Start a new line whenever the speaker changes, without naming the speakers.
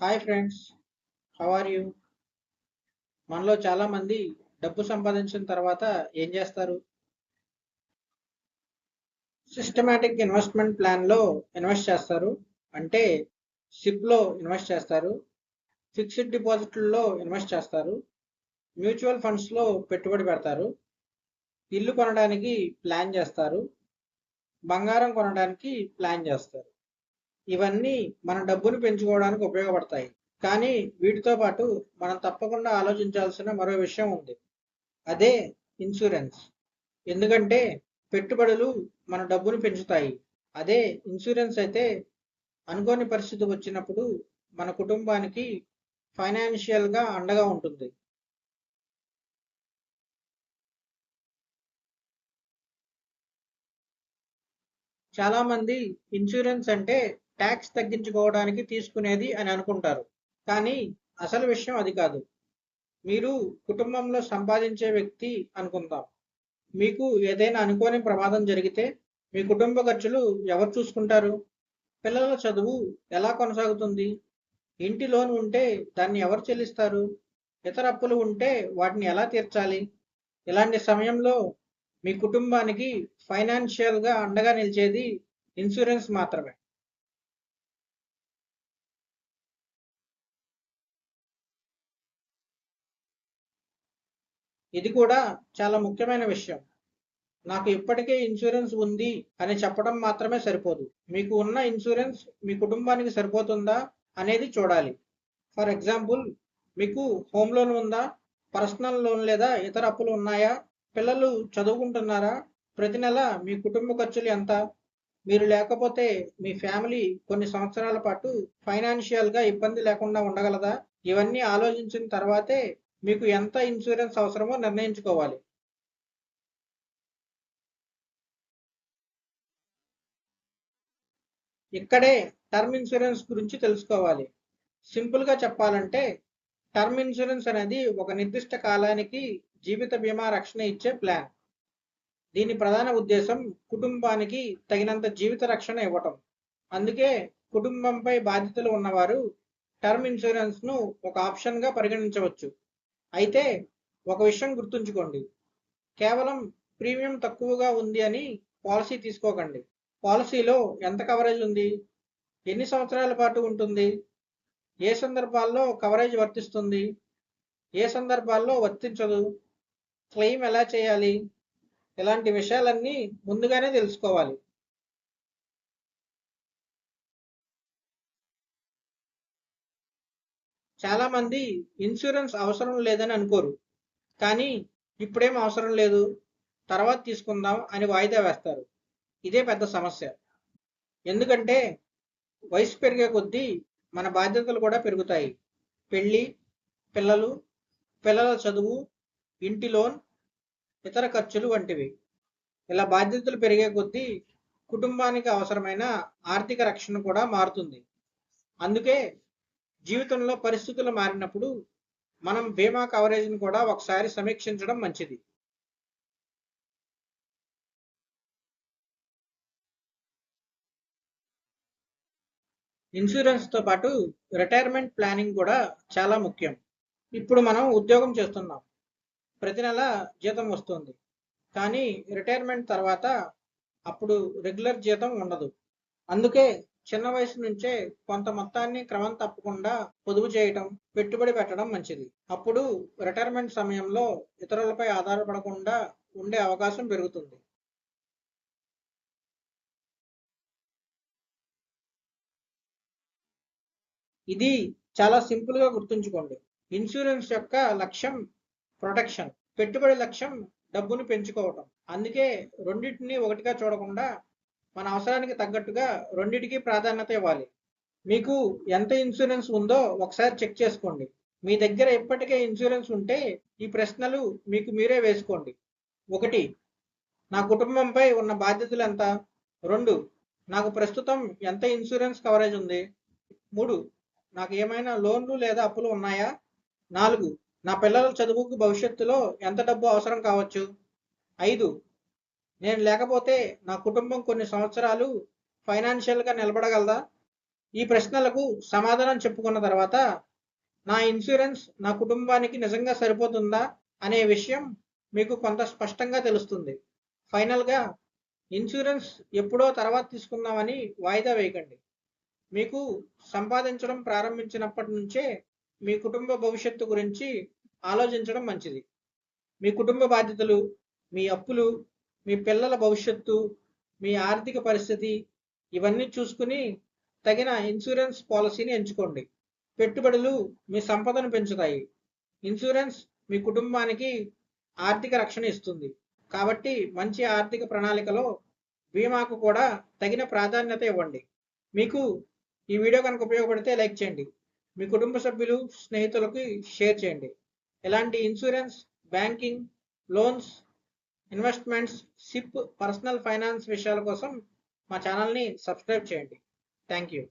Hi friends, how are you? మనలో చాలా మంది డబ్బు సంపాదించిన తర్వాత ఏం చేస్తారు? సిస్టమాటిక్ ఇన్వెస్ట్మెంట్ ప్లాన్లో ఇన్వెస్ట్ చేస్తారు. అంటే సిప్లో ఇన్వెస్ట్ చేస్తారు, ఫిక్స్డ్ డిపాజిట్లలో ఇన్వెస్ట్ చేస్తారు, మ్యూచువల్ ఫండ్స్లో పెట్టుబడి పెడతారు, ఇల్లు కొనడానికి ప్లాన్ చేస్తారు, బంగారం కొనడానికి ప్లాన్ చేస్తారు. ఇవన్నీ మన డబ్బును పెంచుకోవడానికి ఉపయోగపడతాయి. కానీ వీటితో పాటు మనం తప్పకుండా ఆలోచించాల్సిన మరో విషయం ఉంది. అదే ఇన్సూరెన్స్. ఎందుకంటే పెట్టుబడులు మన డబ్బును పెంచుతాయి. అదే ఇన్సూరెన్స్ అయితే అనుకోని పరిస్థితి వచ్చినప్పుడు మన కుటుంబానికి ఫైనాన్షియల్గా అండగా ఉంటుంది. చాలామంది ఇన్సూరెన్స్ అంటే ట్యాక్స్ తగ్గించుకోవడానికి తీసుకునేది అని అనుకుంటారు. కానీ అసలు విషయం అది కాదు. మీరు కుటుంబంలో సంపాదించే వ్యక్తి అనుకుందాం. మీకు ఏదైనా అనుకోని ప్రమాదం జరిగితే మీ కుటుంబ ఖర్చులు ఎవరు చూసుకుంటారు? పిల్లల చదువు ఎలా కొనసాగుతుంది? ఇంటి లోన్ ఉంటే దాన్ని ఎవరు చెల్లిస్తారు? ఇతర అప్పులు ఉంటే వాటిని ఎలా తీర్చాలి? ఇలాంటి సమయంలో మీ కుటుంబానికి ఫైనాన్షియల్గా అండగా నిలిచేది ఇన్సూరెన్స్ మాత్రమే. ఇది కూడా చాలా ముఖ్యమైన విషయం. నాకు ఇప్పటికే ఇన్సూరెన్స్ ఉంది అని చెప్పడం మాత్రమే సరిపోదు. మీకు ఉన్న ఇన్సూరెన్స్ మీ కుటుంబానికి సరిపోతుందా అనేది చూడాలి. ఫర్ ఎగ్జాంపుల్, మీకు హోమ్ లోన్ ఉందా? పర్సనల్ లోన్ లేదా ఇతర అప్పులు ఉన్నాయా? పిల్లలు చదువుకుంటున్నారా? ప్రతి నెల మీ కుటుంబ ఖర్చులు ఎంత? మీరు లేకపోతే మీ ఫ్యామిలీ కొన్ని సంవత్సరాల పాటు ఫైనాన్షియల్గా ఇబ్బంది లేకుండా ఉండగలదా? ఇవన్నీ ఆలోచించిన తర్వాతే మీకు ఎంత ఇన్సూరెన్స్ అవసరమో నిర్ణయించుకోవాలి. ఇక్కడే టర్మ్ ఇన్సూరెన్స్ గురించి తెలుసుకోవాలి. సింపుల్గా చెప్పాలంటే టర్మ్ ఇన్సూరెన్స్ అనేది ఒక నిర్దిష్ట కాలానికి జీవిత బీమా రక్షణ ఇచ్చే ప్లాన్. దీని ప్రధాన ఉద్దేశం కుటుంబానికి తగినంత జీవిత రక్షణ ఇవ్వటం. అందుకే కుటుంబంపై బాధ్యతలు ఉన్నవారు టర్మ్ ఇన్సూరెన్స్ను ఒక ఆప్షన్గా పరిగణించవచ్చు. అయితే ఒక విషయం గుర్తుంచుకోండి, కేవలం ప్రీమియం తక్కువగా ఉంది అని పాలసీ తీసుకోకండి. పాలసీలో ఎంత కవరేజ్ ఉంది? ఎన్ని సంవత్సరాల పాటు ఉంటుంది? ఏ సందర్భాల్లో కవరేజ్ వర్తిస్తుంది? ఏ సందర్భాల్లో వర్తించదు? క్లెయిమ్ ఎలా చేయాలి? ఇలాంటి విషయాలన్నీ ముందుగానే తెలుసుకోవాలి. చాలామంది ఇన్సూరెన్స్ అవసరం లేదని అనుకోరు. కానీ ఇప్పుడేం అవసరం లేదు, తర్వాత తీసుకుందాం అని వాయిదా వేస్తారు. ఇదే పెద్ద సమస్య. ఎందుకంటే వయసు పెరిగే కొద్దీ మన బాధ్యతలు కూడా పెరుగుతాయి. పెళ్ళి, పిల్లలు, పిల్లల చదువు, ఇంటి లోన్, ఇతర ఖర్చులు వంటివి. ఇలా బాధ్యతలు పెరిగే కొద్దీ కుటుంబానికి అవసరమైన ఆర్థిక రక్షణ కూడా మారుతుంది. అందుకే జీవితంలో పరిస్థితులు మారినప్పుడు మనం బీమా కవరేజ్ని కూడా ఒకసారి సమీక్షించడం మంచిది. ఇన్సూరెన్స్తో పాటు రిటైర్మెంట్ ప్లానింగ్ కూడా చాలా ముఖ్యం. ఇప్పుడు మనం ఉద్యోగం చేస్తున్నాం, ప్రతి నెల జీతం వస్తుంది. కానీ రిటైర్మెంట్ తర్వాత అప్పుడు రెగ్యులర్ జీతం ఉండదు. అందుకే చిన్న వయసు నుంచే కొంత మొత్తాన్ని క్రమం తప్పకుండా పొదుపు చేయటం, పెట్టుబడి పెట్టడం మంచిది. అప్పుడు రిటైర్మెంట్ సమయంలో ఇతరులపై ఆధారపడకుండా ఉండే అవకాశం పెరుగుతుంది. ఇది చాలా సింపుల్గా గుర్తుంచుకోండి. ఇన్సూరెన్స్ యొక్క లక్ష్యం ప్రొటెక్షన్, పెట్టుబడి లక్ష్యం డబ్బును పెంచుకోవటం. అందుకే రెండింటిని ఒకటిగా చూడకుండా మన అవసరానికి తగ్గట్టుగా రెండిటికి ప్రాధాన్యత ఇవ్వాలి. మీకు ఎంత ఇన్సూరెన్స్ ఉందో ఒకసారి చెక్ చేసుకోండి. మీ దగ్గర ఇప్పటికే ఇన్సూరెన్స్ ఉంటే ఈ ప్రశ్నలు మీకు మీరే వేసుకోండి. 1. నా కుటుంబంపై ఉన్న బాధ్యతలు ఎంత? 2. నాకు ప్రస్తుతం ఎంత ఇన్సూరెన్స్ కవరేజ్ ఉంది? 3. నాకు ఏమైనా లోన్లు లేదా అప్పులు ఉన్నాయా? 4. నా పిల్లల చదువుకు భవిష్యత్తులో ఎంత డబ్బు అవసరం కావచ్చు? 5. నేను లేకపోతే నా కుటుంబం కొన్ని సంవత్సరాలు ఫైనాన్షియల్గా నిలబడగలదా? ఈ ప్రశ్నలకు సమాధానం చెప్పుకున్న తర్వాత నా ఇన్సూరెన్స్ నా కుటుంబానికి నిజంగా సరిపోతుందా అనే విషయం మీకు కొంత స్పష్టంగా తెలుస్తుంది. ఫైనల్గా ఇన్సూరెన్స్ ఎప్పుడో తర్వాత తీసుకుందామని వాయిదా వేయకండి. మీకు సంపాదించడం ప్రారంభించినప్పటి నుంచే మీ కుటుంబ భవిష్యత్తు గురించి ఆలోచించడం మంచిది. మీ కుటుంబ బాధ్యతలు, మీ అప్పులు, మీ పిల్లల భవిష్యత్తు, మీ ఆర్థిక పరిస్థితి ఇవన్నీ చూసుకుని తగిన ఇన్సూరెన్స్ పాలసీని ఎంచుకోండి. పెట్టుబడులు మీ సంపదను పెంచుతాయి. ఇన్సూరెన్స్ మీ కుటుంబానికి ఆర్థిక రక్షణ ఇస్తుంది. కాబట్టి మంచి ఆర్థిక ప్రణాళికలో బీమాకు కూడా తగిన ప్రాధాన్యత ఇవ్వండి. మీకు ఈ వీడియో కనుక ఉపయోగపడితే లైక్ చేయండి. మీ కుటుంబ సభ్యులు, స్నేహితులకి షేర్ చేయండి. ఇలాంటి insurance, banking, loans, investments, SIP, personal finance విషయాల కోసం మా ఛానల్ని సబ్స్క్రైబ్ చేయండి. Thank you.